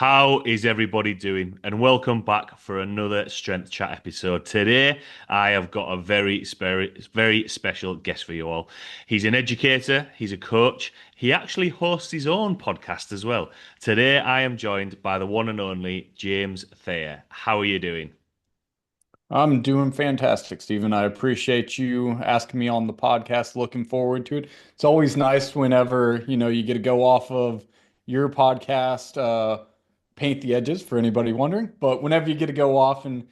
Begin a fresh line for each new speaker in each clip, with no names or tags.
How is everybody doing? And welcome back for another Strength Chat episode. Today, I have got a very special guest for you all. He's an educator, he's a coach, he actually hosts his own podcast as well. Today, I am joined by the one and only James Thayer. How are you doing?
I'm doing fantastic, Stephen. I appreciate you asking me on the podcast. Looking forward to it. It's always nice whenever, you get to go off of your podcast, paint the edges for anybody wondering. But whenever you get to go off and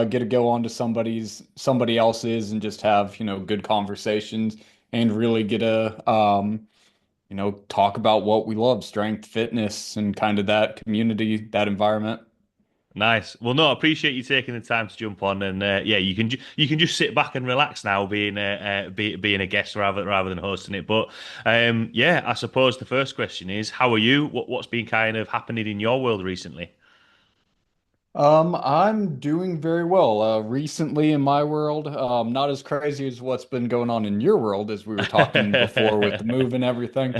get to go on to somebody else's and just have, good conversations and really get to talk about what we love, strength, fitness, and kind of that community, that environment.
Nice. Well, no, I appreciate you taking the time to jump on, and yeah, you can just sit back and relax now, being a guest rather than hosting it. But yeah, I suppose the first question is, how are you? What's been kind of happening in your world recently?
I'm doing very well. Recently in my world, not as crazy as what's been going on in your world, as we were talking before with the move and everything.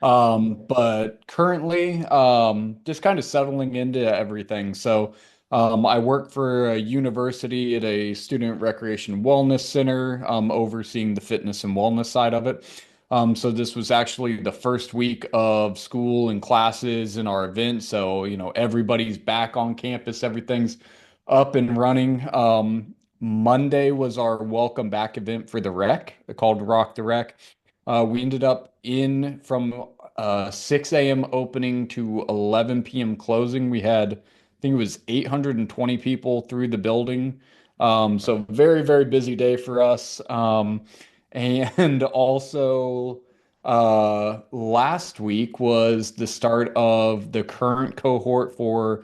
But currently, just kind of settling into everything. So, I work for a university at a student recreation wellness center, overseeing the fitness and wellness side of it. So this was actually the first week of school and classes and our event. So, everybody's back on campus, everything's up and running. Monday was our welcome back event for the rec, called Rock the Rec. We ended up in from 6 a.m. opening to 11 p.m. closing. We had, I think it was 820 people through the building. So very, very busy day for us. And also, last week was the start of the current cohort for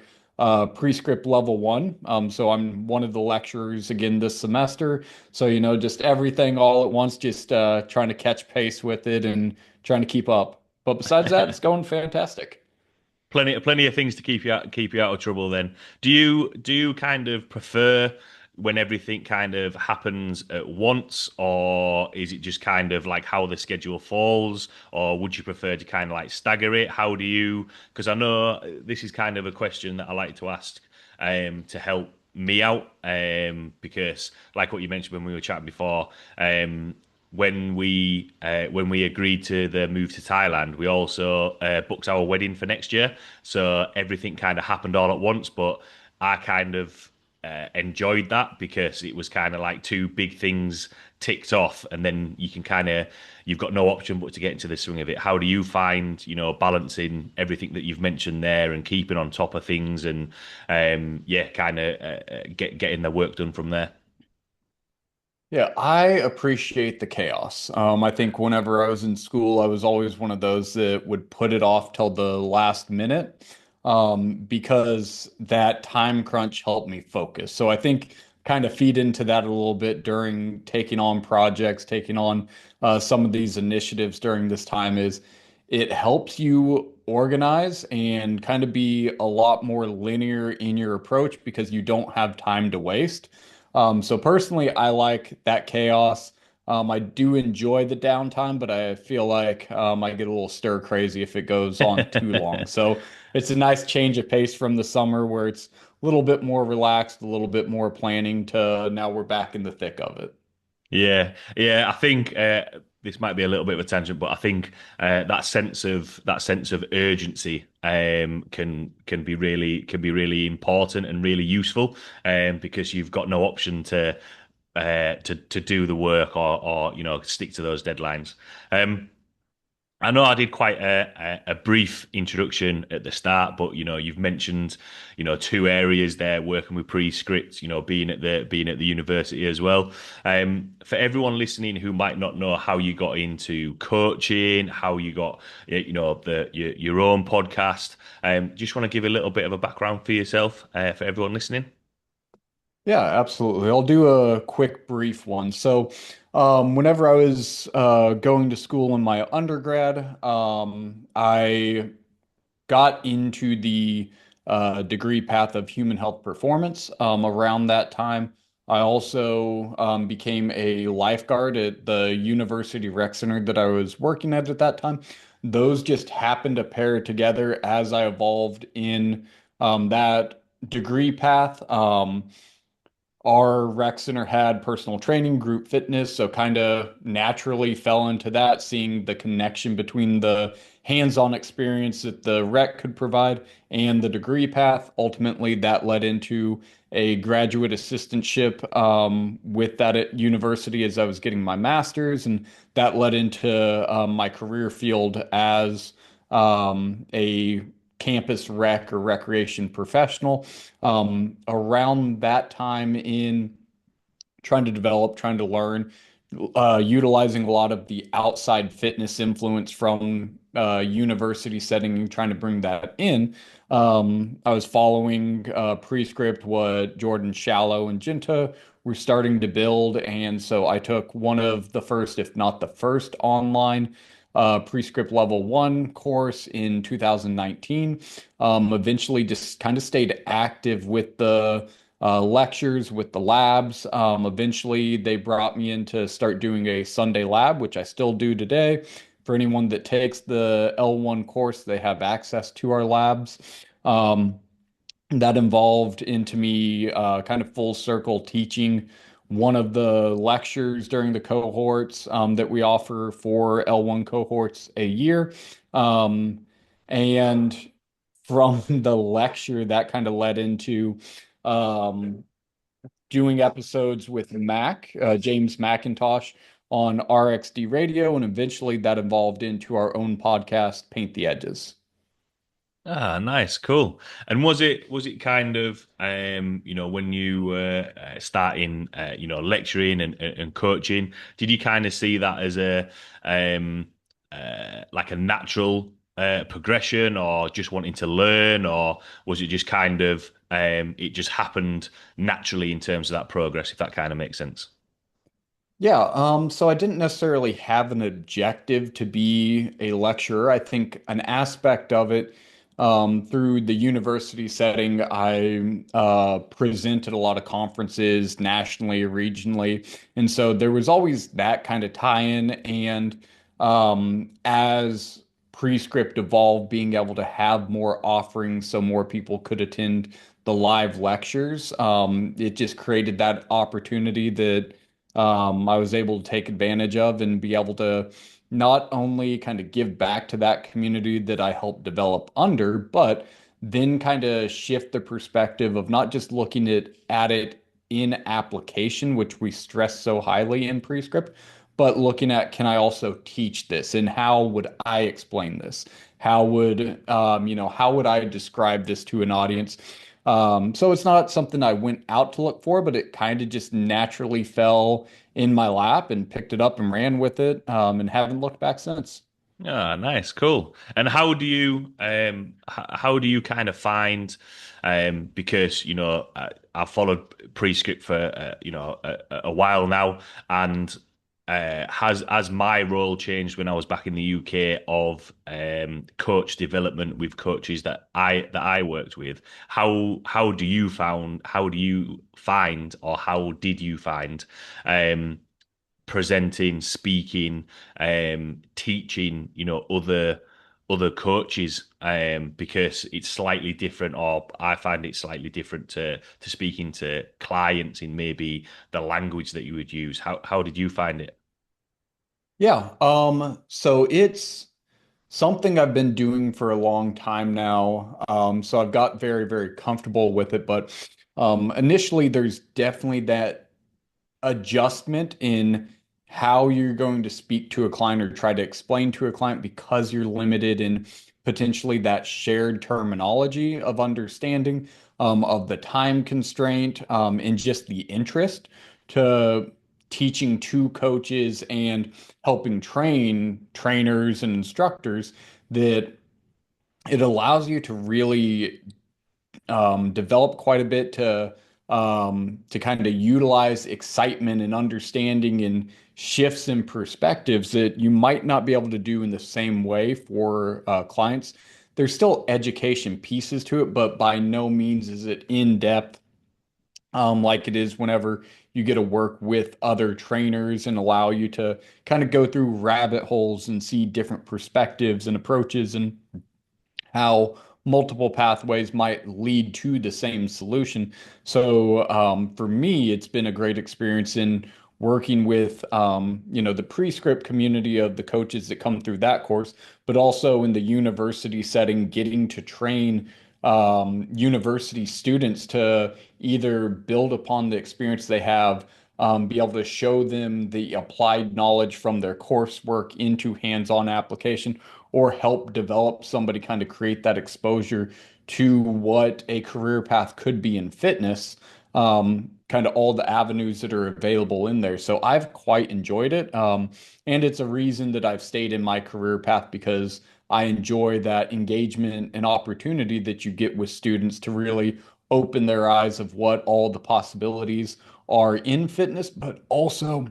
Prescript Level 1. So I'm one of the lecturers again this semester. So, just everything all at once, just trying to catch pace with it and trying to keep up. But besides that, it's going fantastic.
Plenty of things to keep you out of trouble. Then, do you kind of prefer when everything kind of happens at once, or is it just kind of like how the schedule falls, or would you prefer to kind of like stagger it? How do you? Because I know this is kind of a question that I like to ask to help me out because like what you mentioned when we were chatting before when we agreed to the move to Thailand, we also booked our wedding for next year. So everything kind of happened all at once, but I kind of enjoyed that because it was kind of like two big things ticked off, and then you've got no option but to get into the swing of it. How do you find, balancing everything that you've mentioned there and keeping on top of things and yeah, kind of getting the work done from there?
Yeah, I appreciate the chaos. I think whenever I was in school, I was always one of those that would put it off till the last minute, because that time crunch helped me focus. So I think kind of feed into that a little bit during taking on projects, taking on some of these initiatives during this time is it helps you organize and kind of be a lot more linear in your approach because you don't have time to waste. So personally, I like that chaos. I do enjoy the downtime, but I feel like I get a little stir crazy if it goes on too long. So it's a nice change of pace from the summer where it's a little bit more relaxed, a little bit more planning to now we're back in the thick of it.
Yeah, yeah. I think this might be a little bit of a tangent, but I think that sense of urgency can be really important and really useful because you've got no option to do the work or stick to those deadlines. I know I did quite a brief introduction at the start, but you've mentioned two areas there working with pre-script, being at the university as well. For everyone listening who might not know how you got into coaching, how you got your own podcast, just want to give a little bit of a background for yourself for everyone listening.
Yeah, absolutely. I'll do a quick, brief one. So, whenever I was going to school in my undergrad, I got into the degree path of human health performance. Around that time, I also became a lifeguard at the university rec center that I was working at that time. Those just happened to pair together as I evolved in That degree path. Our rec center had personal training, group fitness, so kind of naturally fell into that, seeing the connection between the hands-on experience that the rec could provide and the degree path. Ultimately, that led into a graduate assistantship with that at university as I was getting my master's, and that led into my career field as a campus rec or recreation professional. Around that time in trying to develop, trying to learn, utilizing a lot of the outside fitness influence from university setting and trying to bring that in. I was following Prescript, what Jordan Shallow and Jinta were starting to build. And so I took one of the first, if not the first, online Prescript Level 1 course in 2019. Eventually just kind of stayed active with the lectures with the labs. Eventually, they brought me in to start doing a Sunday lab, which I still do today. For anyone that takes the L1 course, they have access to our labs. Um, that involved into me kind of full circle teaching one of the lectures during the cohorts that we offer for L1 cohorts a year. Um, and from the lecture, that kind of led into um, doing episodes with James McIntosh on RXD Radio, and eventually that evolved into our own podcast, Paint the Edges.
Ah, nice, cool. And was it kind of when you were starting lecturing and coaching, did you kind of see that as a um like a natural progression, or just wanting to learn, or was it just kind of it just happened naturally in terms of that progress, if that kind of makes sense?
Yeah, so I didn't necessarily have an objective to be a lecturer. I think an aspect of it, through the university setting, I presented a lot of conferences nationally, regionally, and so there was always that kind of tie-in. And as Prescript evolved, being able to have more offerings so more people could attend the live lectures, it just created that opportunity that I was able to take advantage of and be able to not only kind of give back to that community that I helped develop under, but then kind of shift the perspective of not just looking at it in application, which we stress so highly in Prescript, but looking at, can I also teach this and how would I explain this? How would I describe this to an audience? So it's not something I went out to look for, but it kind of just naturally fell in my lap and picked it up and ran with it, and haven't looked back since.
Ah, nice, cool. And how do you kind of find because I've followed Prescript for a while now, and has my role changed when I was back in the UK of coach development with coaches that I worked with? How do you find, or how did you find um presenting, speaking, teaching, other coaches, because it's slightly different, or I find it slightly different to speaking to clients in maybe the language that you would use. How did you find it?
Yeah, so it's something I've been doing for a long time now. So I've got very, very comfortable with it. But initially, there's definitely that adjustment in how you're going to speak to a client or try to explain to a client because you're limited in potentially that shared terminology of understanding, of the time constraint, and just the interest to teaching to coaches and helping train trainers and instructors, that it allows you to really develop quite a bit to kind of utilize excitement and understanding and shifts in perspectives that you might not be able to do in the same way for clients. There's still education pieces to it, but by no means is it in depth like it is whenever you get to work with other trainers and allow you to kind of go through rabbit holes and see different perspectives and approaches and how multiple pathways might lead to the same solution. So for me, it's been a great experience in working with the prescript community of the coaches that come through that course, but also in the university setting, getting to train university students to either build upon the experience they have, be able to show them the applied knowledge from their coursework into hands-on application, or help develop somebody, kind of create that exposure to what a career path could be in fitness, kind of all the avenues that are available in there. So I've quite enjoyed it. And it's a reason that I've stayed in my career path, because I enjoy that engagement and opportunity that you get with students to really open their eyes of what all the possibilities are in fitness, but also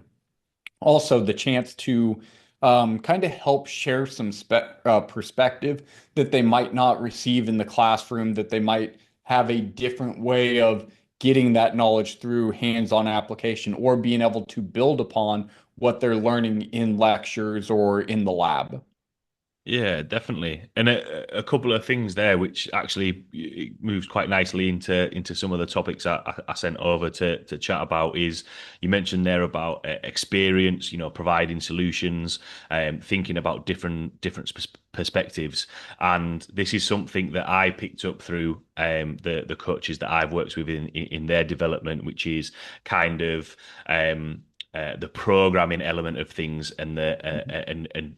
the chance to kind of help share some perspective that they might not receive in the classroom, that they might have a different way of getting that knowledge through hands-on application, or being able to build upon what they're learning in lectures or in the lab.
Yeah, definitely. And a couple of things there, which actually moves quite nicely into some of the topics I sent over to chat about, is you mentioned there about experience, providing solutions, thinking about different perspectives. And this is something that I picked up through the coaches that I've worked with in their development, which is kind of the programming element of things, and the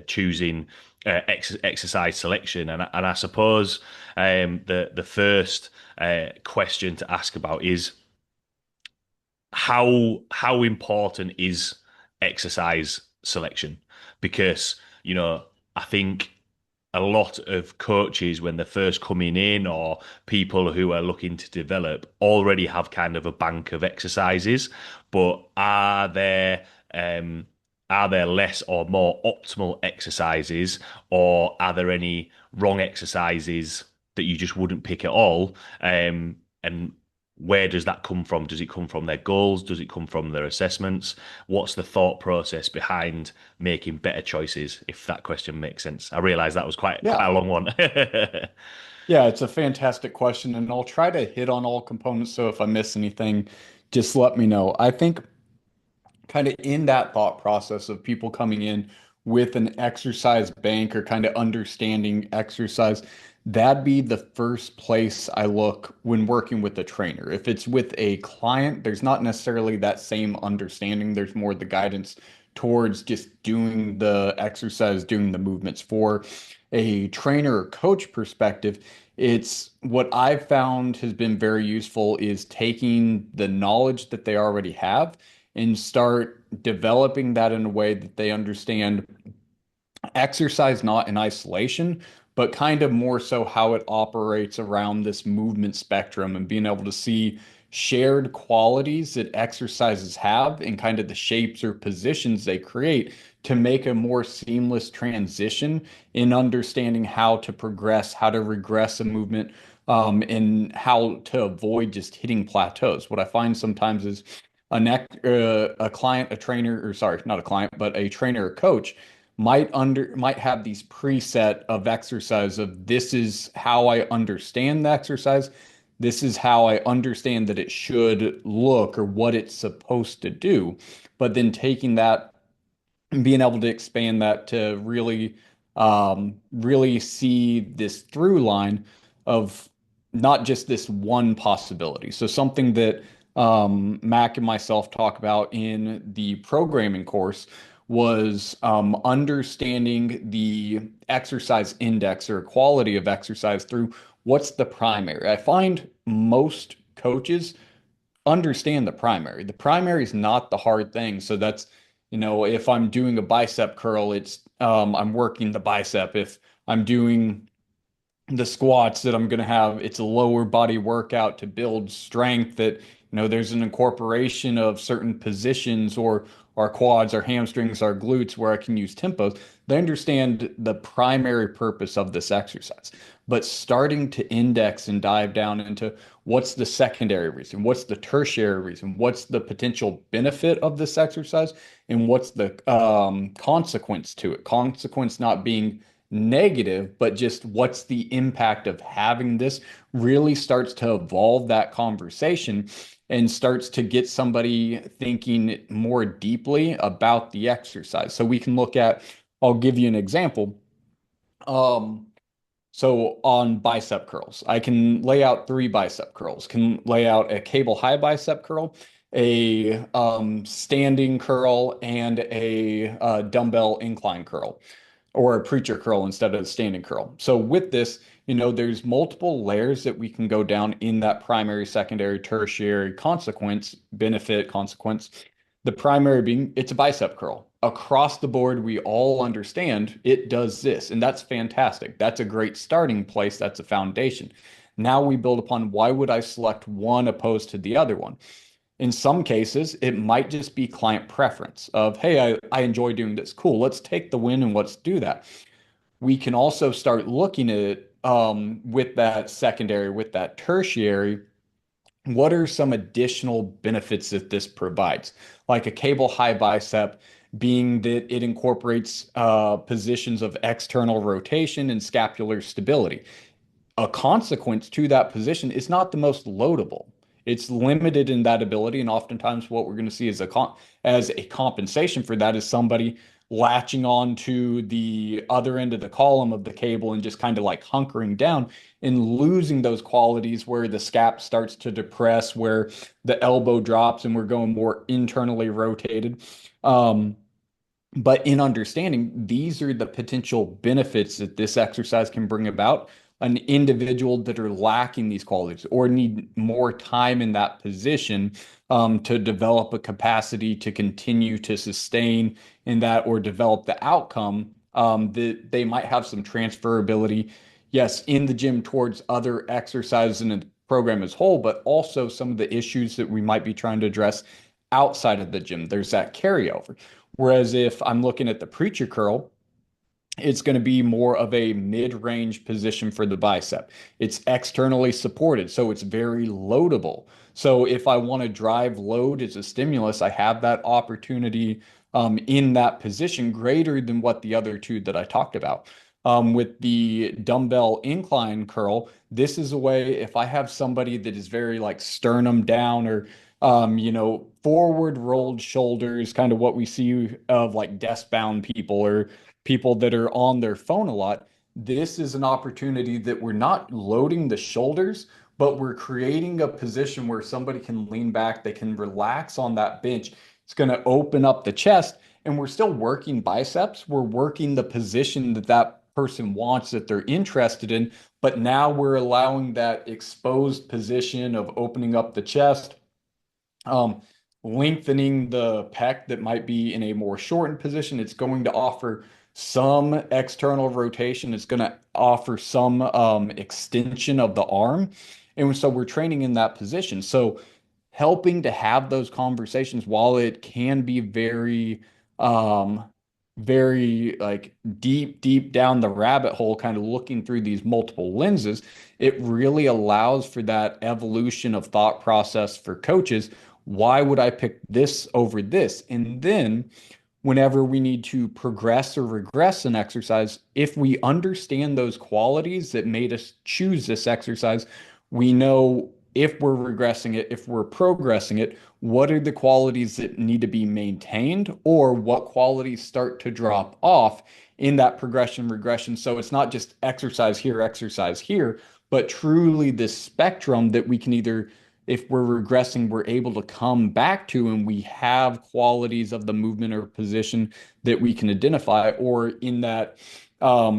choosing exercise selection. And I suppose the first question to ask about is how important is exercise selection? Because I think a lot of coaches, when they're first coming in, or people who are looking to develop, already have kind of a bank of exercises. But um, are there less or more optimal exercises, or are there any wrong exercises that you just wouldn't pick at all? And where does that come from? Does it come from their goals? Does it come from their assessments? What's the thought process behind making better choices, if that question makes sense? I realize that was quite a
Yeah.
long one.
Yeah, it's a fantastic question, and I'll try to hit on all components. So if I miss anything, just let me know. I think kind of in that thought process of people coming in with an exercise bank, or kind of understanding exercise, that'd be the first place I look when working with a trainer. If it's with a client, there's not necessarily that same understanding. There's more the guidance towards just doing the exercise, doing the movements. For a trainer or coach perspective, it's what I've found has been very useful is taking the knowledge that they already have and start developing that in a way that they understand exercise not in isolation, but kind of more so how it operates around this movement spectrum, and being able to see shared qualities that exercises have, and kind of the shapes or positions they create, to make a more seamless transition in understanding how to progress, how to regress a movement, and how to avoid just hitting plateaus. What I find sometimes is a client, a trainer, or sorry, not a client, but a trainer or coach might have these preset of exercise of, this is how I understand the exercise. This is how I understand that it should look, or what it's supposed to do. But then taking that and being able to expand that to really see this through line of not just this one possibility. So something that Mac and myself talk about in the programming course was understanding the exercise index, or quality of exercise, through what's the primary. I find most coaches understand the primary. The primary is not the hard thing. So that's, if I'm doing a bicep curl, it's I'm working the bicep. If I'm doing the squats, that I'm going to have, it's a lower body workout to build strength, that there's an incorporation of certain positions, or our quads, our hamstrings, our glutes, where I can use tempos. They understand the primary purpose of this exercise, but starting to index and dive down into what's the secondary reason, what's the tertiary reason, what's the potential benefit of this exercise, and what's the consequence to it. Consequence not being negative, but just what's the impact of having this really starts to evolve that conversation and starts to get somebody thinking more deeply about the exercise. So we can look at, I'll give you an example. Um, so on bicep curls, I can lay out three bicep curls, can lay out a cable high bicep curl, a standing curl, and a dumbbell incline curl, or a preacher curl instead of the standing curl. So with this, there's multiple layers that we can go down in that primary, secondary, tertiary consequence, benefit consequence. The primary being it's a bicep curl. Across the board, we all understand it does this, and that's fantastic. That's a great starting place. That's a foundation. Now we build upon why would I select one opposed to the other one? In some cases, it might just be client preference of, hey, I enjoy doing this. Cool, let's take the win and let's do that. We can also start looking at with that secondary, with that tertiary, what are some additional benefits that this provides? Like a cable high bicep, being that it incorporates positions of external rotation and scapular stability. A consequence to that position is not the most loadable. It's limited in that ability, and oftentimes what we're going to see as a compensation for that is somebody latching on to the other end of the column of the cable and just kind of like hunkering down and losing those qualities where the scap starts to depress, where the elbow drops, and we're going more internally rotated. Um, but in understanding, these are the potential benefits that this exercise can bring about. An individual that are lacking these qualities or need more time in that position to develop a capacity to continue to sustain in that or develop the outcome that they might have some transferability, yes, in the gym towards other exercises in the program as whole, but also some of the issues that we might be trying to address outside of the gym. There's that carryover. Whereas if I'm looking at the preacher curl, it's going to be more of a mid-range position for the bicep. It's externally supported, so it's very loadable. So if I want to drive load as a stimulus, I have that opportunity in that position greater than what the other two that I talked about. With the dumbbell incline curl, this is a way if I have somebody that is very like sternum down or forward rolled shoulders, kind of what we see of like desk bound people or people that are on their phone a lot. This is an opportunity that we're not loading the shoulders, but we're creating a position where somebody can lean back, they can relax on that bench. It's going to open up the chest, and we're still working biceps. We're working the position that that person wants, that they're interested in, but now we're allowing that exposed position of opening up the chest, um, lengthening the pec that might be in a more shortened position. It's going to offer some external rotation. It's going to offer some extension of the arm. And so we're training in that position. So helping to have those conversations while it can be um, very like deep down the rabbit hole, kind of looking through these multiple lenses, it really allows for that evolution of thought process for coaches. Why would I pick this over this? And then whenever we need to progress or regress an exercise, if we understand those qualities that made us choose this exercise, we know if we're regressing it, if we're progressing it, what are the qualities that need to be maintained or what qualities start to drop off in that progression regression. So it's not just exercise here, but truly this spectrum that we can either, if we're regressing, we're able to come back to and we have qualities of the movement or position that we can identify, or in that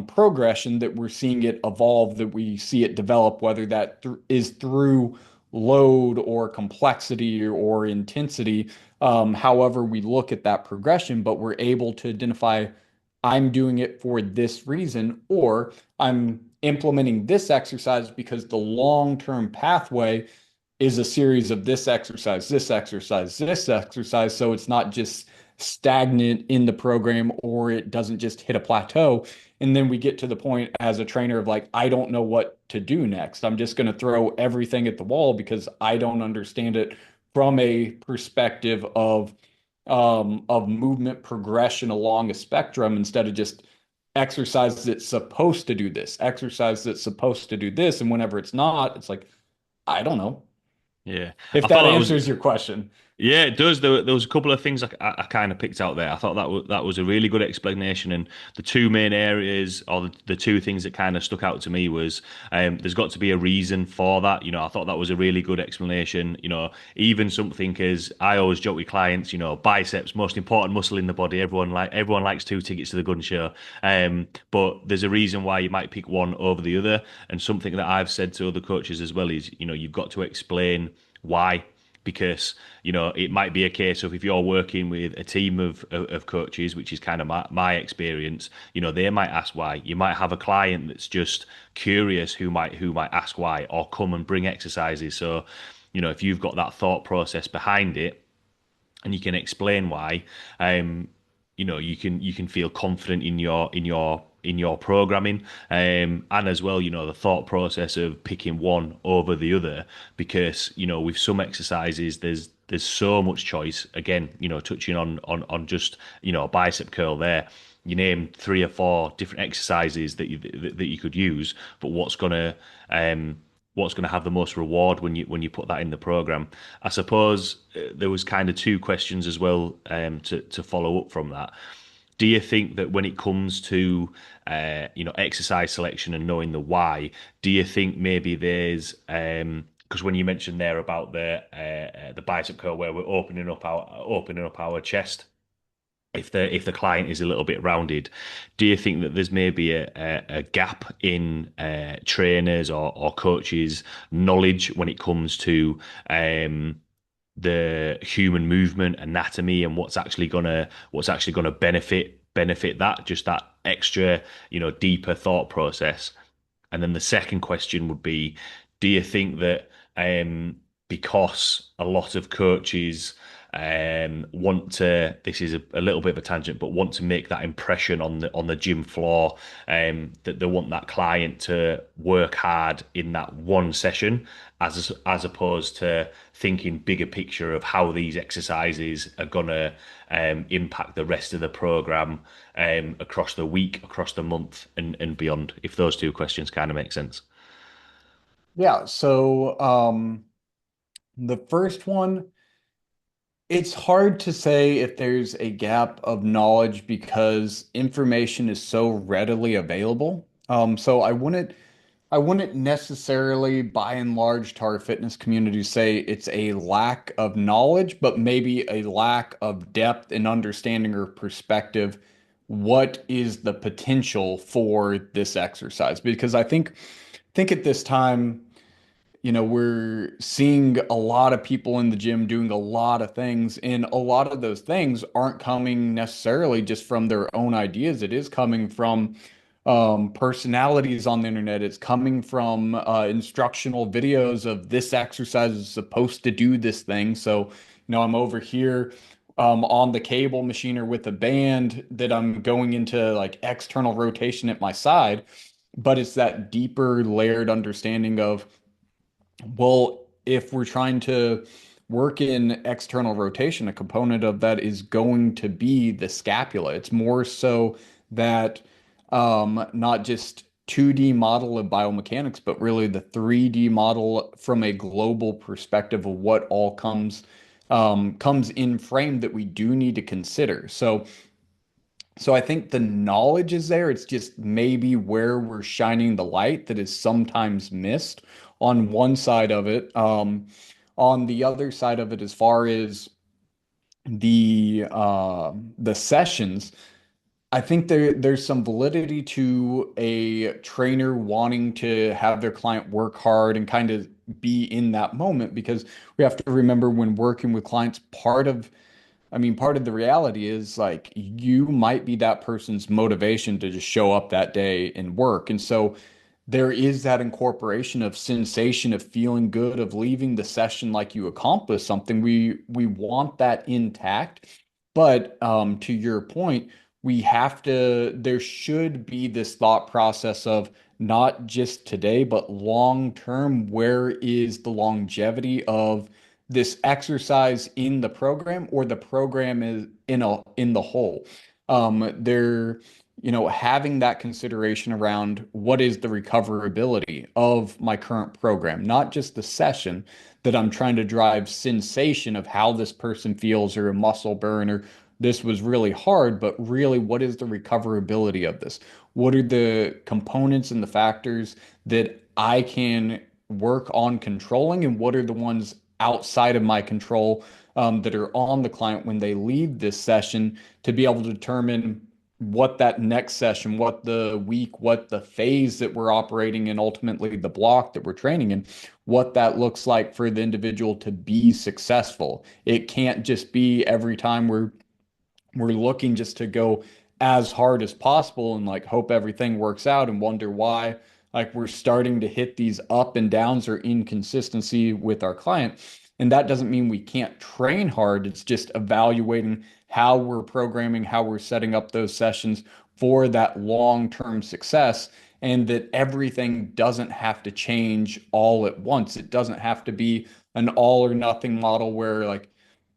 progression that we're seeing it evolve, that we see it develop, whether that is through load or complexity or intensity, however we look at that progression, but we're able to identify I'm doing it for this reason, or I'm implementing this exercise because the long-term pathway is a series of this exercise, this exercise, this exercise. So it's not just stagnant in the program or it doesn't just hit a plateau. And then we get to the point as a trainer of like, I don't know what to do next. I'm just going to throw everything at the wall because I don't understand it from a perspective of movement progression along a spectrum instead of just exercise that's supposed to do this, exercise that's supposed to do this, and whenever it's not, it's like, I don't know.
Yeah, I
If
thought
that
that was
answers your question.
Yeah, it does. There was a couple of things I kind of picked out there. I thought that was a really good explanation, and the two main areas, or the two things that kind of stuck out to me was there's got to be a reason for that. I thought that was a really good explanation. Even something as I always joke with clients, biceps, most important muscle in the body. Everyone likes two tickets to the gun show, but there's a reason why you might pick one over the other. And something that I've said to other coaches as well is, you've got to explain why, because it might be a case of if you're working with a team of coaches, which is kind of my experience. They might ask why. You might have a client that's just curious who might ask why, or come and bring exercises. So if you've got that thought process behind it and you can explain why, um, you can feel confident in your programming, and as well, the thought process of picking one over the other, because with some exercises there's so much choice. Again, touching on just a bicep curl there. You name three or four different exercises that you could use, but um, what's going to have the most reward when you put that in the program? I suppose there was kind of two questions as well, to follow up from that. Do you think that when it comes to exercise selection and knowing the why, do you think maybe there's because when you mentioned there about the bicep curl where we're opening up our chest, if the client is a little bit rounded, do you think that there's maybe a gap in trainers or coaches' knowledge when it comes to the human movement anatomy, and what's actually gonna benefit that, just that extra deeper thought process? And then the second question would be, do you think that because a lot of coaches want to, this is a little bit of a tangent, but want to make that impression on the gym floor, that they want that client to work hard in that one session, as opposed to thinking bigger picture of how these exercises are gonna impact the rest of the program, across the week, across the month, and beyond? If those two questions kind of make sense.
Yeah, so the first one, it's hard to say if there's a gap of knowledge because information is so readily available. So I wouldn't necessarily, by and large, to our fitness community say it's a lack of knowledge, but maybe a lack of depth and understanding or perspective. What is the potential for this exercise? Because I think at this time, we're seeing a lot of people in the gym doing a lot of things, and a lot of those things aren't coming necessarily just from their own ideas. It is coming from personalities on the internet. It's coming from instructional videos of this exercise is supposed to do this thing. So, I'm over here on the cable machine or with a band that I'm going into like external rotation at my side, but it's that deeper layered understanding of, well, if we're trying to work in external rotation, a component of that is going to be the scapula. It's more so that not just 2D model of biomechanics, but really the 3D model from a global perspective of what all comes in frame that we do need to consider. So I think the knowledge is there. It's just maybe where we're shining the light that is sometimes missed on one side of it. On the other side of it, as far as the sessions, I think there's some validity to a trainer wanting to have their client work hard and kind of be in that moment, because we have to remember when working with clients, part of the reality is like you might be that person's motivation to just show up that day and work. And so there is that incorporation of sensation, of feeling good, of leaving the session like you accomplished something. We want that intact. But to your point, there should be this thought process of not just today, but long term. Where is the longevity of this exercise in the program, or the program is in the whole? There having that consideration around what is the recoverability of my current program, not just the session that I'm trying to drive sensation of how this person feels or a muscle burn or this was really hard, but really what is the recoverability of this? What are the components and the factors that I can work on controlling, and what are the ones outside of my control that are on the client when they leave this session to be able to determine what that next session, what the week, what the phase that we're operating in, ultimately the block that we're training in, what that looks like for the individual to be successful. It can't just be every time we're looking just to go as hard as possible and like hope everything works out and wonder why like we're starting to hit these up and downs or inconsistency with our client. And that doesn't mean we can't train hard. It's just evaluating how we're programming, how we're setting up those sessions for that long-term success, and that everything doesn't have to change all at once. It doesn't have to be an all or nothing model where like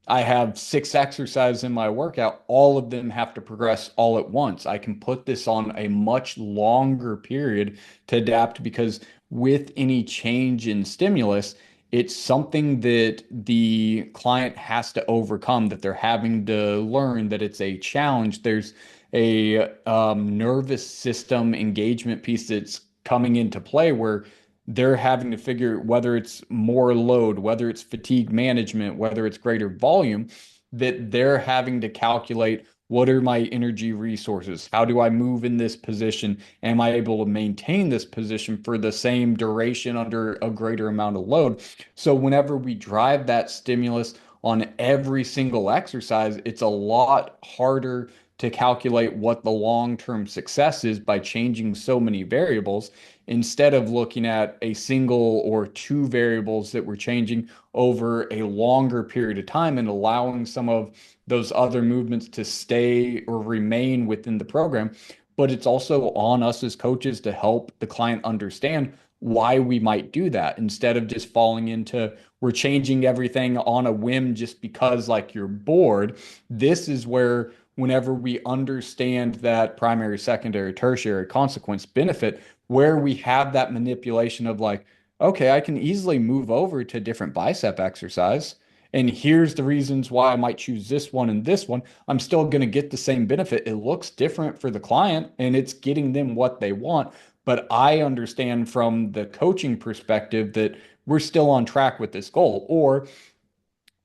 I have 6 exercises in my workout. All of them have to progress all at once. I can put this on a much longer period to adapt because with any change in stimulus, it's something that the client has to overcome, that they're having to learn, that it's a challenge. There's a nervous system engagement piece that's coming into play where they're having to figure whether it's more load, whether it's fatigue management, whether it's greater volume, that they're having to calculate what are my energy resources? How do I move in this position? Am I able to maintain this position for the same duration under a greater amount of load? So, whenever we drive that stimulus on every single exercise, it's a lot harder to calculate what the long-term success is by changing so many variables instead of looking at a single or two variables that we're changing over a longer period of time and allowing some of those other movements to stay or remain within the program. But it's also on us as coaches to help the client understand why we might do that instead of just falling into we're changing everything on a whim just because like you're bored. This is where whenever we understand that primary, secondary, tertiary consequence benefit, where we have that manipulation of like, okay, I can easily move over to a different bicep exercise. And here's the reasons why I might choose this one and this one. I'm still going to get the same benefit. It looks different for the client and it's getting them what they want. But I understand from the coaching perspective that we're still on track with this goal. Or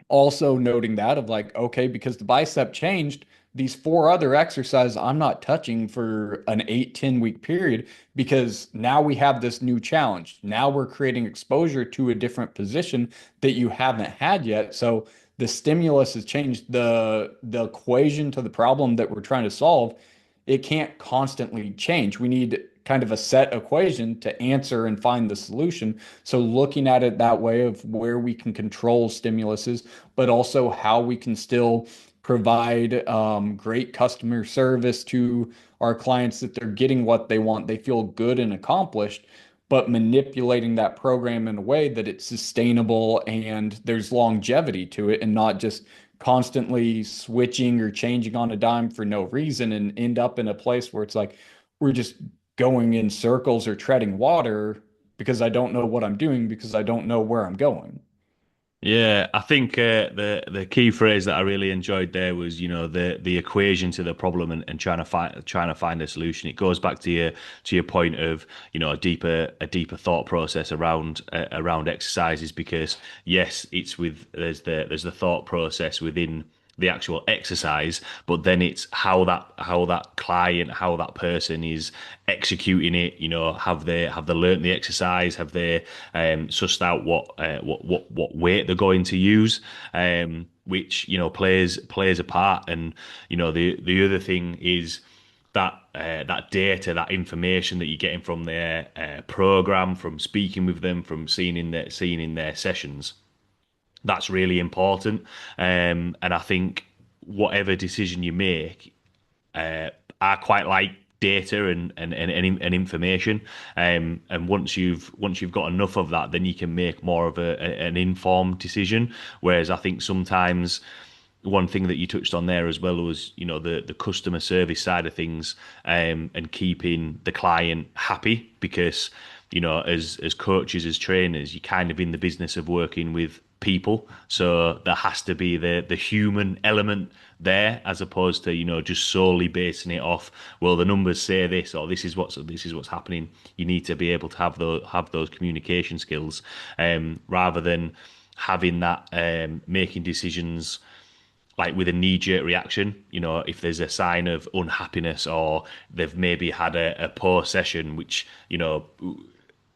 also noting that of like, okay, because the bicep changed, these 4 other exercises I'm not touching for an 8-10 week period because now we have this new challenge. Now we're creating exposure to a different position that you haven't had yet. So the stimulus has changed the equation to the problem that we're trying to solve. It can't constantly change. We need kind of a set equation to answer and find the solution. So looking at it that way of where we can control stimuluses, but also how we can still provide great customer service to our clients that they're getting what they want, they feel good and accomplished, but manipulating that program in a way that it's sustainable and there's longevity to it and not just constantly switching or changing on a dime for no reason and end up in a place where it's like we're just going in circles or treading water because I don't know what I'm doing because I don't know where I'm going.
Yeah, I think the key phrase that I really enjoyed there was, the equation to the problem and trying to find a solution. It goes back to your point of, a deeper thought process around exercises because yes, there's the thought process within the actual exercise, but then it's how that client, how that person is executing it. Have they learnt the exercise? Have they sussed out what weight they're going to use? Which plays a part. And the other thing is that data, that information that you're getting from their program, from speaking with them, from seeing in their sessions, that's really important. And I think whatever decision you make, uh, I quite like data and information. And once you've got enough of that, then you can make more of an informed decision. Whereas I think sometimes one thing that you touched on there as well was, the customer service side of things, and keeping the client happy because, as coaches, as trainers, you're kind of in the business of working with people. So there has to be the human element there, as opposed to, just solely basing it off, well, the numbers say this, or this is what's happening. You need to be able to have those communication skills, rather than having that, making decisions like with a knee-jerk reaction. If there's a sign of unhappiness, or they've maybe had a poor session, which,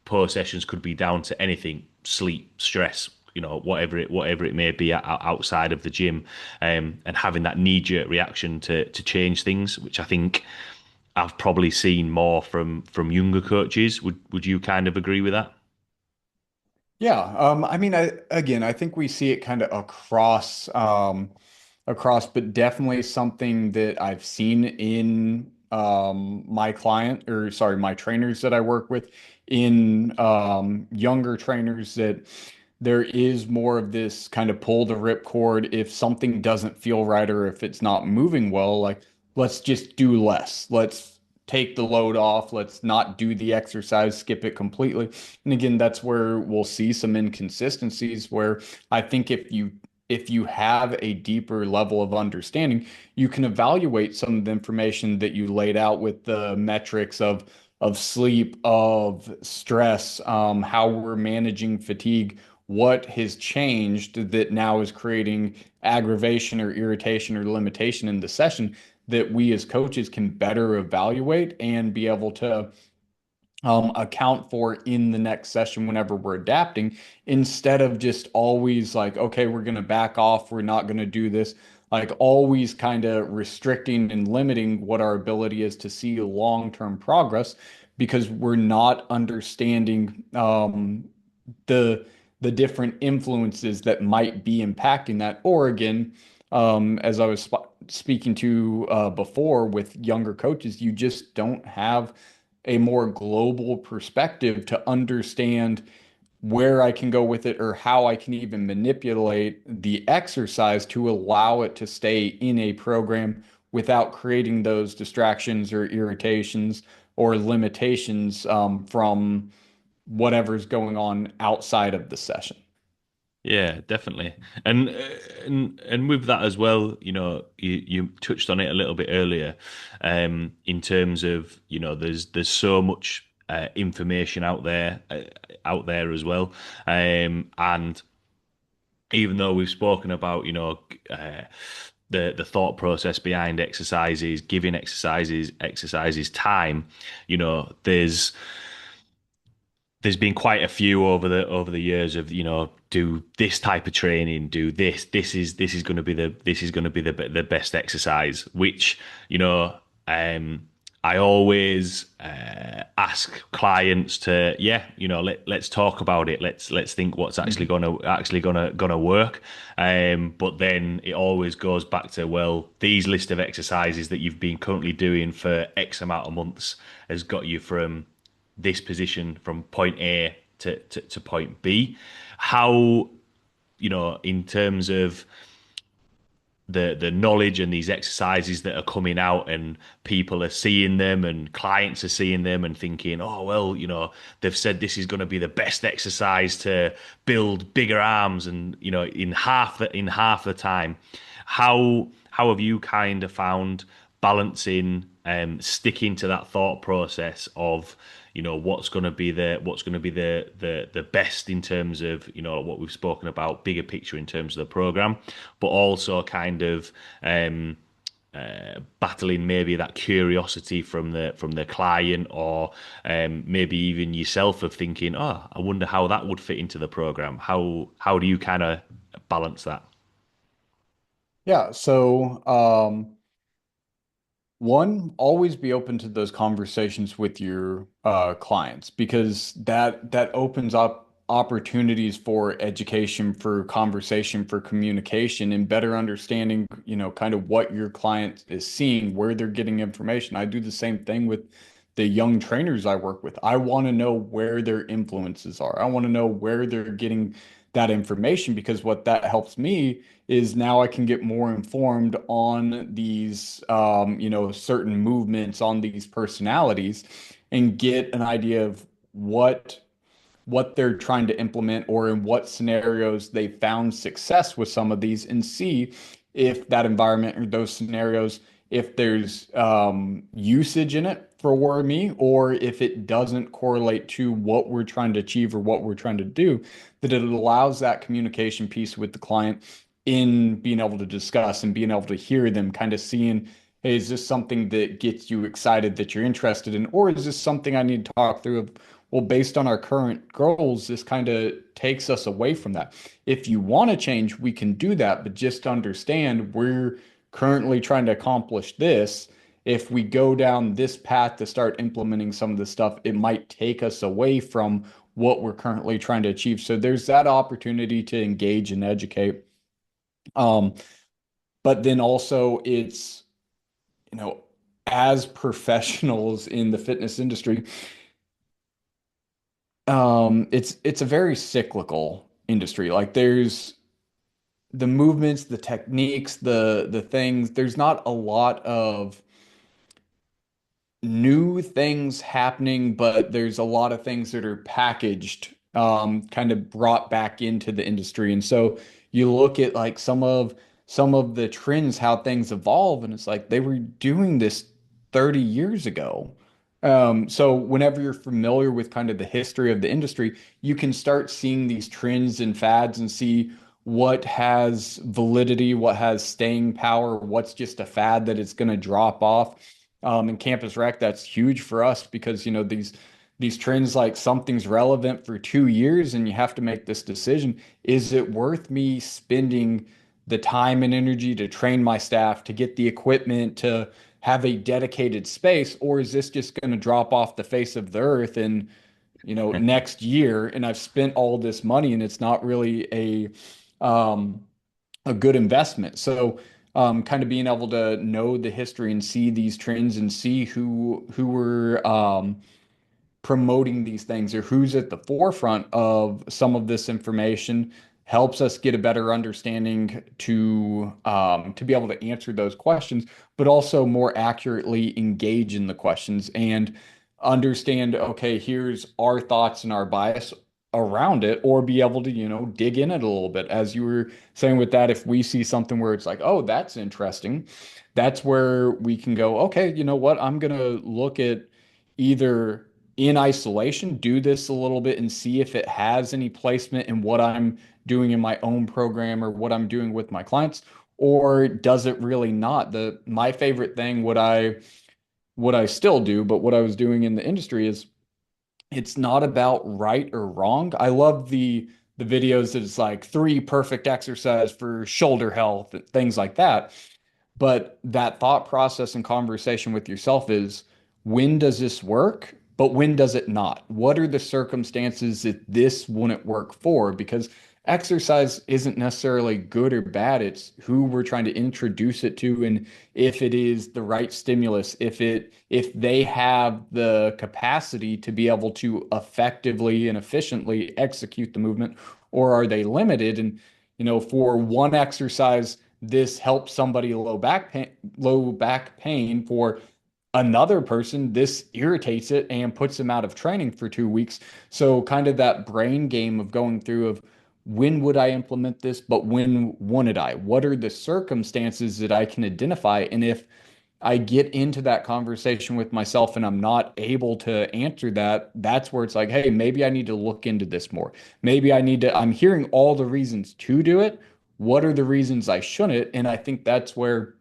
poor sessions could be down to anything: sleep, stress, whatever it may be outside of the gym, and having that knee-jerk reaction to change things, which I think I've probably seen more from younger coaches. Would you kind of agree with that?
Yeah, I mean, I think we see it kind of across, but definitely something that I've seen in my client, or sorry, my trainers that I work with, in younger trainers, that there is more of this kind of pull the ripcord. If something doesn't feel right or if it's not moving well, like, let's just do less. Let's take the load off. Let's not do the exercise, skip it completely. And again, that's where we'll see some inconsistencies where I think if you have a deeper level of understanding, you can evaluate some of the information that you laid out with the metrics of sleep, of stress, how we're managing fatigue, what has changed that now is creating aggravation or irritation or limitation in the session, that we as coaches can better evaluate and be able to account for in the next session whenever we're adapting, instead of just always like, okay, we're going to back off, we're not going to do this, like always kind of restricting and limiting what our ability is to see long-term progress, because we're not understanding the the different influences that might be impacting that. Or again, as I was speaking to before with younger coaches, you just don't have a more global perspective to understand where I can go with it, or how I can even manipulate the exercise to allow it to stay in a program without creating those distractions or irritations or limitations from whatever's going on outside of the session.
Yeah, definitely. And with that as well, you touched on it a little bit earlier, in terms of, there's so much information out there as well. And even though we've spoken about, the thought process behind exercises, giving exercises time, there's been quite a few over the years of, do this type of training, do this is going to be the best exercise, which, I always ask clients to, yeah, let's talk about it, let's think what's
Mhm.
actually gonna work. But then it always goes back to, well, these list of exercises that you've been currently doing for X amount of months has got you from this position, from point A to point B. How, in terms of the knowledge and these exercises that are coming out, and people are seeing them and clients are seeing them and thinking, oh, well, they've said this is going to be the best exercise to build bigger arms, and, in half the time. How have you kind of found balancing, sticking to that thought process of, what's going to be the best in terms of, what we've spoken about, bigger picture in terms of the program, but also kind of, battling maybe that curiosity from the client, or, maybe even yourself, of thinking, oh, I wonder how that would fit into the program. How do you kind of balance that?
Yeah, so one, always be open to those conversations with your clients, because that opens up opportunities for education, for conversation, for communication, and better understanding, kind of what your client is seeing, where they're getting information. I do the same thing with the young trainers I work with. I want to know where their influences are. I want to know where they're getting that information, because what that helps me is now I can get more informed on these, certain movements, on these personalities, and get an idea of what they're trying to implement, or in what scenarios they found success with some of these, and see if that environment or those scenarios, if there's usage in it for me, or if it doesn't correlate to what we're trying to achieve or what we're trying to do, that it allows that communication piece with the client in being able to discuss and being able to hear them, kind of seeing, hey, is this something that gets you excited, that you're interested in, or is this something I need to talk through of, well, based on our current goals, this kind of takes us away from that. If you want to change, we can do that, but just understand we're currently trying to accomplish this. If we go down this path to start implementing some of this stuff, it might take us away from what we're currently trying to achieve. So there's that opportunity to engage and educate. Um, but then also it's, you know, as professionals in the fitness industry, it's a very cyclical industry. Like there's the movements, the techniques, the things, there's not a lot of new things happening, but there's a lot of things that are packaged, kind of brought back into the industry. And so you look at like some of the trends, how things evolve, and it's like they were doing this 30 years ago. So whenever you're familiar with kind of the history of the industry, you can start seeing these trends and fads and see what has validity, what has staying power, what's just a fad that it's going to drop off. In Campus Rec, that's huge for us because these trends, like something's relevant for 2 years and you have to make this decision. Is it worth me spending the time and energy to train my staff, to get the equipment, to have a dedicated space, or is this just going to drop off the face of the earth in, next year, and I've spent all this money and it's not really um, a good investment. So, kind of being able to know the history and see these trends and see who were promoting these things, or who's at the forefront of some of this information, helps us get a better understanding to be able to answer those questions, but also more accurately engage in the questions and understand, okay, here's our thoughts and our bias around it, or be able to, dig in it a little bit. As you were saying with that, if we see something where it's like, oh, that's interesting, that's where we can go, okay, you know what, I'm gonna look at either in isolation, do this a little bit and see if it has any placement in what I'm doing in my own program or what I'm doing with my clients, or does it really not? The My favorite thing, what I still do, but what I was doing in the industry, is it's not about right or wrong. I love the videos that it's like three perfect exercise for shoulder health, things like that. But that thought process and conversation with yourself is, when does this work? But when does it not? What are the circumstances that this wouldn't work for? Because exercise isn't necessarily good or bad. It's who we're trying to introduce it to, and if it is the right stimulus, if they have the capacity to be able to effectively and efficiently execute the movement, or are they limited? And for one exercise, this helps somebody low back pain. For another person, this irritates it and puts them out of training for 2 weeks. So kind of that brain game of going through of, when would I implement this, but when wouldn't I? What are the circumstances that I can identify? And if I get into that conversation with myself and I'm not able to answer that, that's where it's like, hey, maybe I need to look into this more. Maybe I'm hearing all the reasons to do it. What are the reasons I shouldn't? And I think that's where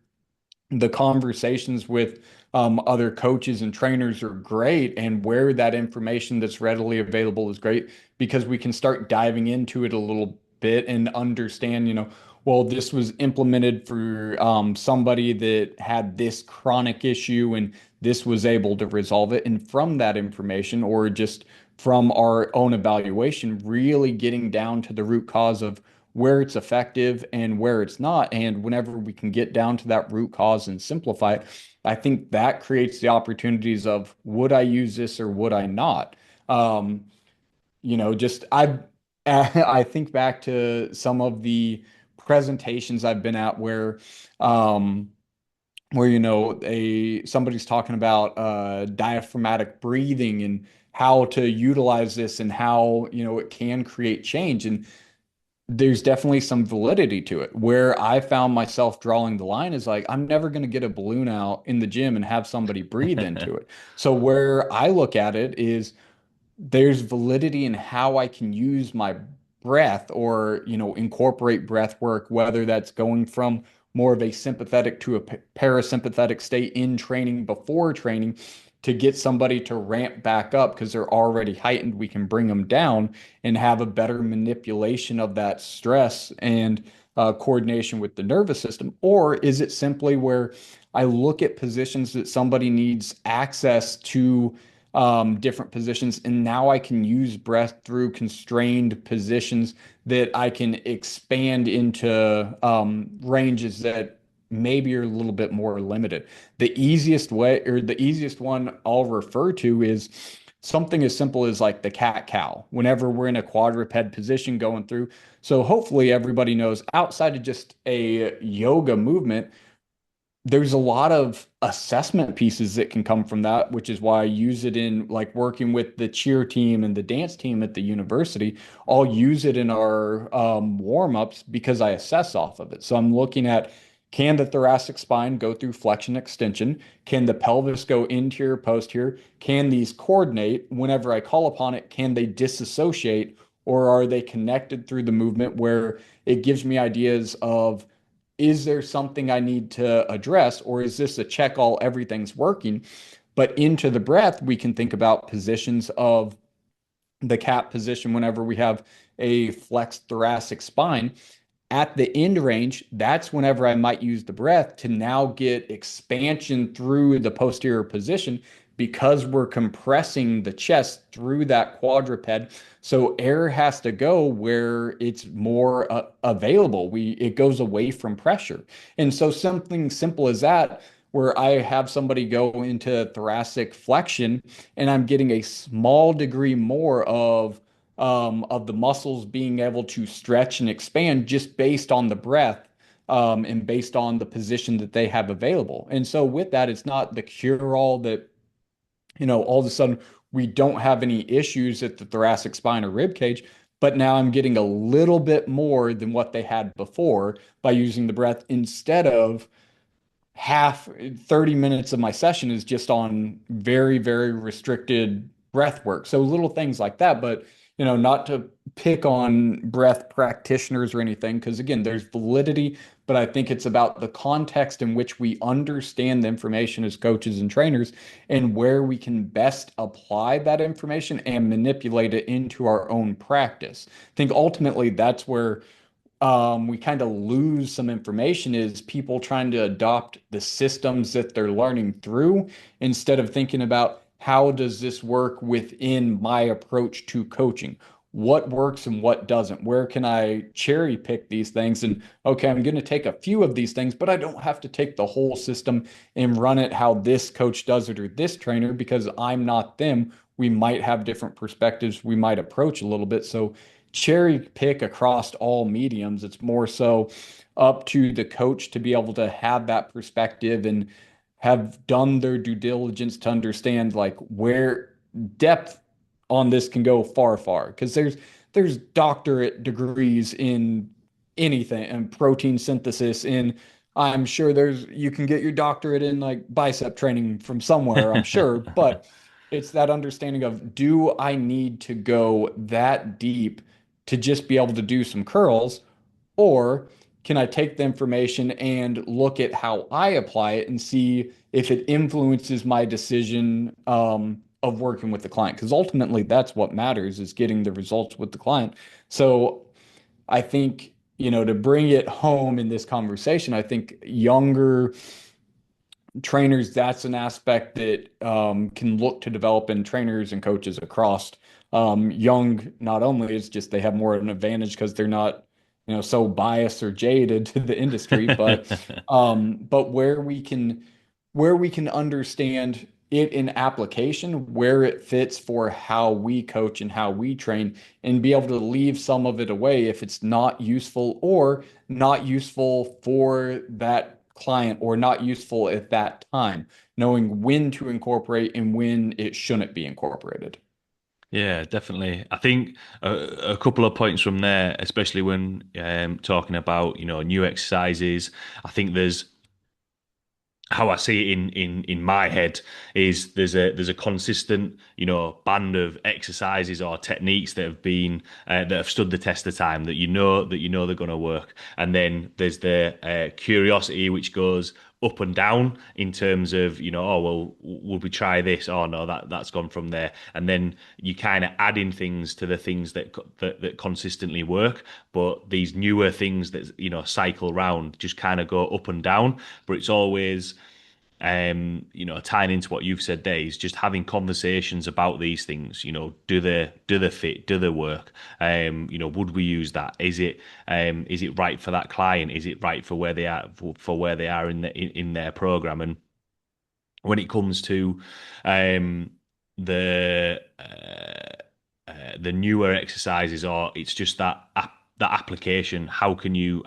the conversations with other coaches and trainers are great, and where that information that's readily available is great, because we can start diving into it a little bit and understand, well, this was implemented for somebody that had this chronic issue and this was able to resolve it. And from that information, or just from our own evaluation, really getting down to the root cause of where it's effective and where it's not. And whenever we can get down to that root cause and simplify it, I think that creates the opportunities of, would I use this or would I not? Just I've I think back to some of the presentations I've been at um, where a somebody's talking about diaphragmatic breathing and how to utilize this and how it can create change. And there's definitely some validity to it. Where I found myself drawing the line is like, I'm never going to get a balloon out in the gym and have somebody breathe into it. So where I look at it is there's validity in how I can use my breath or, incorporate breath work, whether that's going from more of a sympathetic to a parasympathetic state in training before training to get somebody to ramp back up because they're already heightened. We can bring them down and have a better manipulation of that stress and coordination with the nervous system. Or is it simply where I look at positions that somebody needs access to different positions. And now I can use breath through constrained positions that I can expand into ranges that maybe are a little bit more limited. The easiest way, or the easiest one I'll refer to, is something as simple as like the cat cow, whenever we're in a quadruped position going through. So hopefully everybody knows outside of just a yoga movement, there's a lot of assessment pieces that can come from that, which is why I use it in like working with the cheer team and the dance team at the university. I'll use it in our warm-ups because I assess off of it. So I'm looking at, can the thoracic spine go through flexion extension? Can the pelvis go interior, posterior? Can these coordinate? Whenever I call upon it, can they disassociate or are they connected through the movement where it gives me ideas of, is there something I need to address, or is this a check all, everything's working? But into the breath, we can think about positions of the cat position whenever we have a flexed thoracic spine. At the end range, that's whenever I might use the breath to now get expansion through the posterior position because we're compressing the chest through that quadruped. So air has to go where it's more available. It goes away from pressure. And so something simple as that, where I have somebody go into thoracic flexion and I'm getting a small degree more of the muscles being able to stretch and expand just based on the breath and based on the position that they have available. And so with that, it's not the cure all that, all of a sudden we don't have any issues at the thoracic spine or rib cage, but now I'm getting a little bit more than what they had before by using the breath instead of half 30 minutes of my session is just on very, very restricted breath work. So little things like that, but not to pick on breath practitioners or anything, because again, there's validity, but I think it's about the context in which we understand the information as coaches and trainers and where we can best apply that information and manipulate it into our own practice. I think ultimately that's where we kind of lose some information is people trying to adopt the systems that they're learning through instead of thinking about how does this work within my approach to coaching? What works and what doesn't? Where can I cherry pick these things? And okay, I'm going to take a few of these things, but I don't have to take the whole system and run it how this coach does it or this trainer because I'm not them. We might have different perspectives. We might approach a little bit. So cherry pick across all mediums. It's more so up to the coach to be able to have that perspective and have done their due diligence to understand like where depth on this can go far, far. Because there's doctorate degrees in anything and protein synthesis in I'm sure there's you can get your doctorate in like bicep training from somewhere, I'm sure, but it's that understanding of do I need to go that deep to just be able to do some curls, or can I take the information and look at how I apply it and see if it influences my decision of working with the client? Because ultimately, that's what matters is getting the results with the client. So I think, to bring it home in this conversation, I think younger trainers, that's an aspect that can look to develop in trainers and coaches across young. Not only is just they have more of an advantage because they're not, so biased or jaded to the industry, but where we can understand. it in application where it fits for how we coach and how we train, and be able to leave some of it away if it's not useful or not useful for that client or not useful at that time, knowing when to incorporate and when it shouldn't be incorporated.
Yeah, definitely. I think a couple of points from there, especially when talking about, new exercises. I think there's how I see it in my head is there's a consistent band of exercises or techniques that have stood the test of time that you know they're going to work, and then there's the curiosity which goes up and down in terms of oh well, will we try this? Oh no, that's gone from there, and then you kind of add in things to the things that consistently work, but these newer things that cycle round just kind of go up and down, but it's always tying into what you've said there is just having conversations about these things. Do they fit? Do they work? Would we use that? Is it right for that client? Is it right for where they are for where they are in their program? And when it comes to um, the newer exercises, or it's just that application. How can you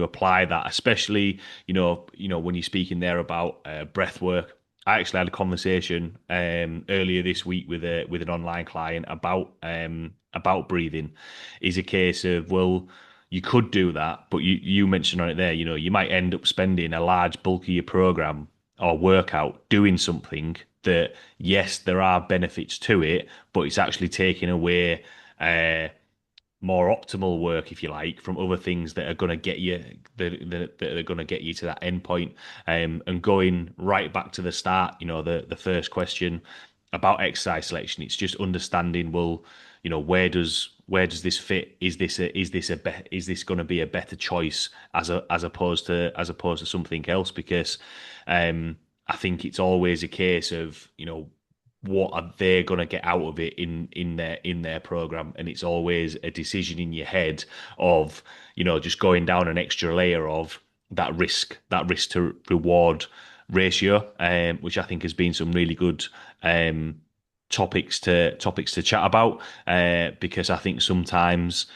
apply that, especially when you're speaking there about breath work. I actually had a conversation earlier this week with an online client about breathing. Is a case of, well, you could do that, but you mentioned on it there, you might end up spending a large bulk of your program or workout doing something that, yes, there are benefits to it, but it's actually taking away uh, more optimal work, if you like, from other things that are going to get you that are going to get you to that end point. And going right back to the start, the first question about exercise selection, it's just understanding, well, where does this fit? Is this going to be a better choice as opposed to something else? Because I think it's always a case of what are they going to get out of it in their program, and it's always a decision in your head of just going down an extra layer of that risk to reward ratio, which I think has been some really good um, topics to chat about, because I think sometimes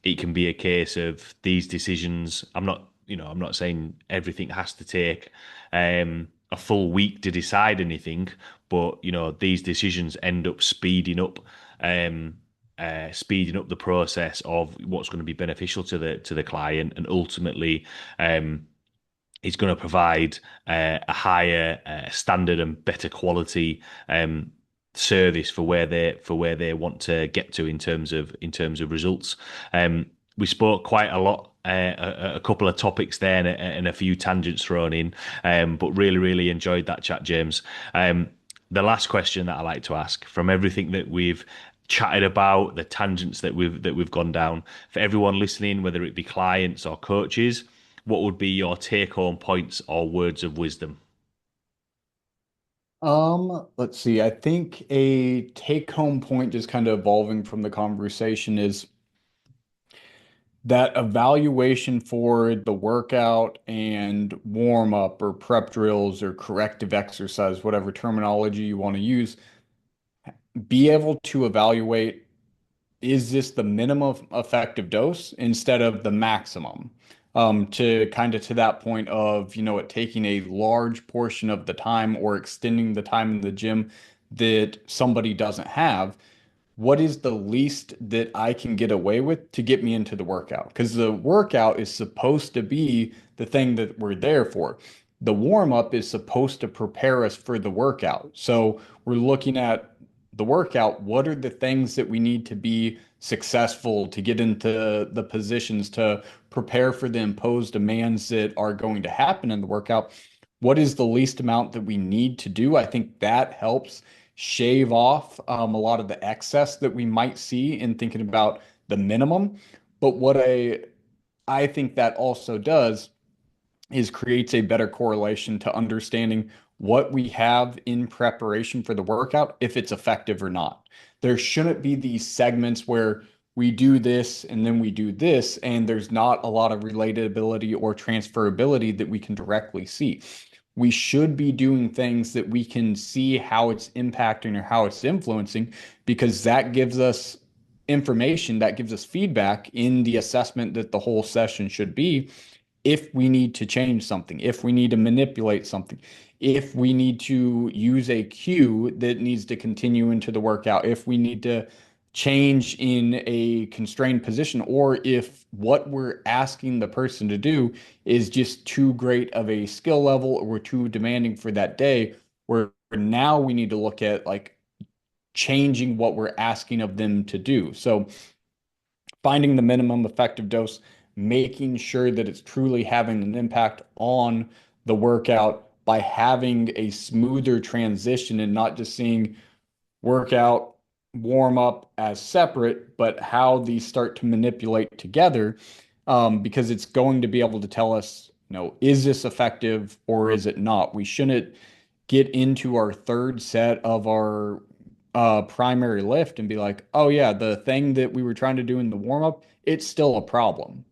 it can be a case of these decisions. I'm not saying everything has to take a full week to decide anything, but these decisions end up um, speeding up the process of what's going to be beneficial to the client, and ultimately is going to provide a higher standard and better quality service for where they want to get to in terms of results. We spoke quite a lot, a couple of topics there, and a few tangents thrown in, but really, really enjoyed that chat, James. The last question that I like to ask, from everything that we've chatted about, the tangents that we've gone down, for everyone listening, whether it be clients or coaches, what would be your take home points or words of wisdom?
Let's see. I think a take-home point just kind of evolving from the conversation is that evaluation for the workout and warm up or prep drills or corrective exercise, whatever terminology you want to use, be able to evaluate, is this the minimum effective dose instead of the maximum? To kind of to that point of, it taking a large portion of the time or extending the time in the gym that somebody doesn't have, what is the least that I can get away with to get me into the workout? Because the workout is supposed to be the thing that we're there for. The warm up is supposed to prepare us for the workout. So we're looking at the workout. What are the things that we need to be successful to get into the positions to prepare for the imposed demands that are going to happen in the workout? What is the least amount that we need to do? I think that helps shave off a lot of the excess that we might see in thinking about the minimum. But what I think that also does is creates a better correlation to understanding what we have in preparation for the workout, if it's effective or not. There shouldn't be these segments where we do this and then we do this, and there's not a lot of relatability or transferability that we can directly see. we should be doing things that we can see how it's impacting or how it's influencing, because that gives us information, that gives us feedback in the assessment that the whole session should be, if we need to change something, if we need to manipulate something, if we need to use a cue that needs to continue into the workout, if we need to change in a constrained position, or if what we're asking the person to do is just too great of a skill level or too demanding for that day, where now we need to look at like changing what we're asking of them to do. So finding the minimum effective dose, making sure that it's truly having an impact on the workout by having a smoother transition and not just seeing workout, warm up as separate, but how these start to manipulate together, because it's going to be able to tell us, is this effective or is it not? We shouldn't get into our third set of our primary lift and be like, oh yeah, the thing that we were trying to do in the warm up, it's still a problem.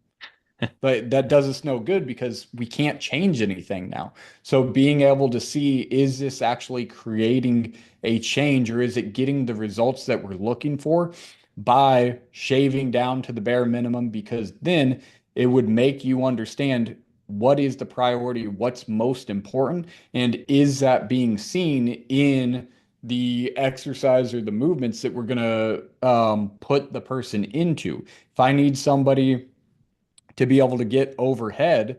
But that does us no good because we can't change anything now. So being able to see, is this actually creating a change, or is it getting the results that we're looking for by shaving down to the bare minimum? Because then it would make you understand what is the priority, what's most important, and is that being seen in the exercise or the movements that we're going to put the person into. If I need somebody to be able to get overhead,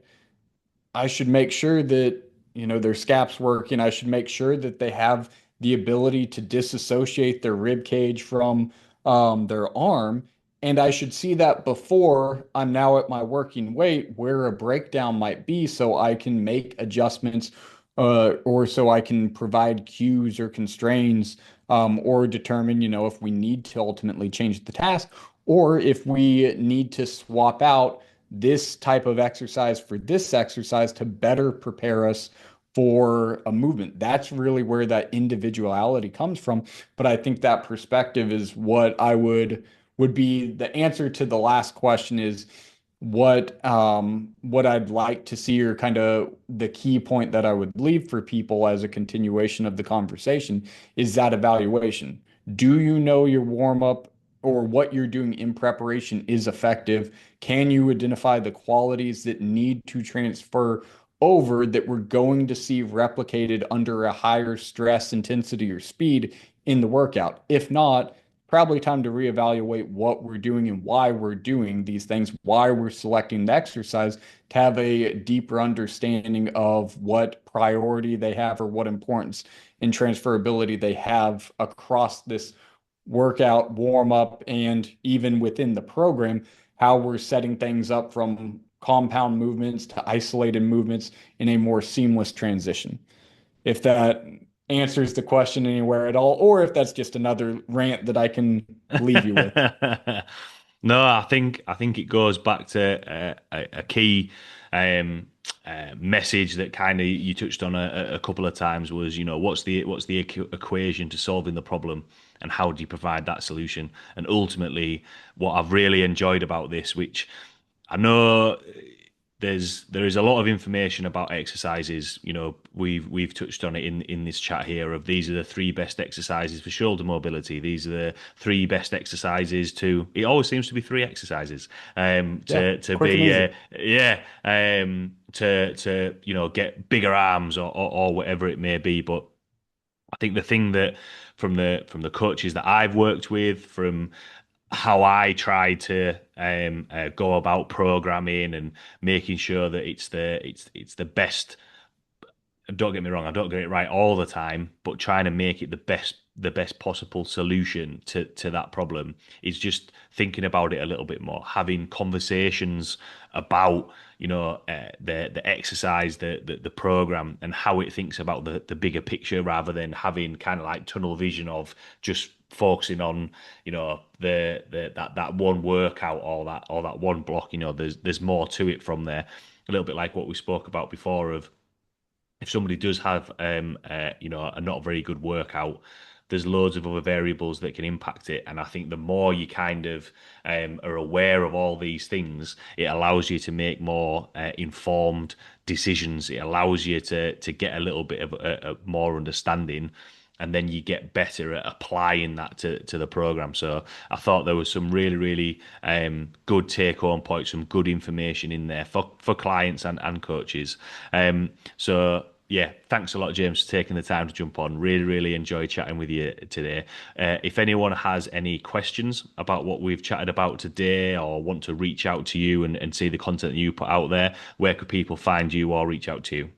I should make sure that, their scap's working. I should make sure that they have the ability to disassociate their rib cage from their arm. And I should see that before I'm now at my working weight where a breakdown might be, so I can make adjustments, or so I can provide cues or constraints, or determine, if we need to ultimately change the task, or if we need to swap out this type of exercise for this exercise to better prepare us for a movement. That's really where that individuality comes from. But I think that perspective is what I would be the answer to the last question, is what I'd like to see, or kind of the key point that I would leave for people as a continuation of the conversation, is that evaluation. Do you know your warm up or what you're doing in preparation is effective? Can you identify the qualities that need to transfer over that we're going to see replicated under a higher stress intensity or speed in the workout? If not, probably time to reevaluate what we're doing and why we're doing these things, why we're selecting the exercise, to have a deeper understanding of what priority they have, or what importance and transferability they have across this workout, warm up, and even within the program, how we're setting things up from compound movements to isolated movements in a more seamless transition. If that answers the question anywhere at all, or if that's just another rant that I can leave you with.
No, I think it goes back to a key message that kind of you touched on a couple of times, was, what's the equation to solving the problem, and how do you provide that solution? And ultimately, what I've really enjoyed about this, which I know there is a lot of information about exercises. We've touched on it in this chat here, of these are the three best exercises for shoulder mobility. These are the three best exercises to. It always seems to be three exercises.
Yeah,
To
quick and
be
easy.
yeah to get bigger arms, or whatever it may be. But I think the thing that, from the coaches that I've worked with, from how I try to go about programming and making sure that it's the best. Don't get me wrong, I don't get it right all the time, but trying to make it the best possible solution to that problem is just thinking about it a little bit more, having conversations about the exercise, the program, and how it thinks about the bigger picture, rather than having kind of like tunnel vision of just focusing on that one workout, or that one block. There's more to it from there. A little bit like what we spoke about before, of if somebody does have a not very good workout, there's loads of other variables that can impact it. And I think the more you kind of are aware of all these things, it allows you to make more informed decisions. It allows you to get a little bit of a more understanding, and then you get better at applying that to the program. So I thought there was some really, really good take home points, some good information in there for clients and coaches. So yeah, thanks a lot, James, for taking the time to jump on. Really, really enjoyed chatting with you today. If anyone has any questions about what we've chatted about today, or want to reach out to you and see the content that you put out there, where could people find you or reach out to you?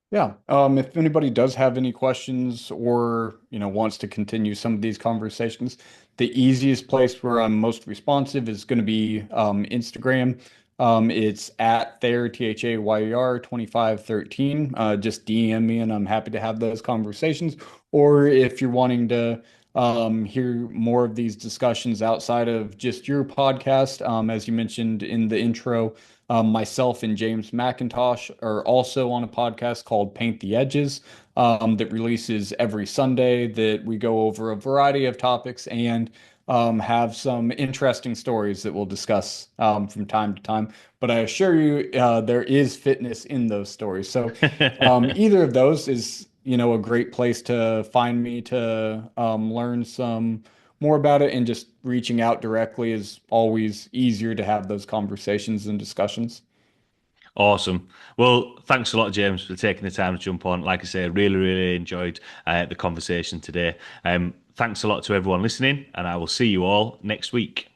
Yeah. If anybody does have any questions or, wants to continue some of these conversations, the easiest place where I'm most responsive is going to be Instagram. It's at Thayer, Thayer 2513. Just DM me and I'm happy to have those conversations. Or if you're wanting to hear more of these discussions outside of just your podcast, as you mentioned in the intro, myself and James McIntosh are also on a podcast called Paint the Edges that releases every Sunday, that we go over a variety of topics and have some interesting stories that we'll discuss from time to time. But I assure you, there is fitness in those stories. So either of those is, a great place to find me to learn some more about it, and just reaching out directly is always easier to have those conversations and discussions.
Awesome. Well, thanks a lot, James, for taking the time to jump on. Like I say, really, really enjoyed the conversation today. Thanks a lot to everyone listening, and I will see you all next week.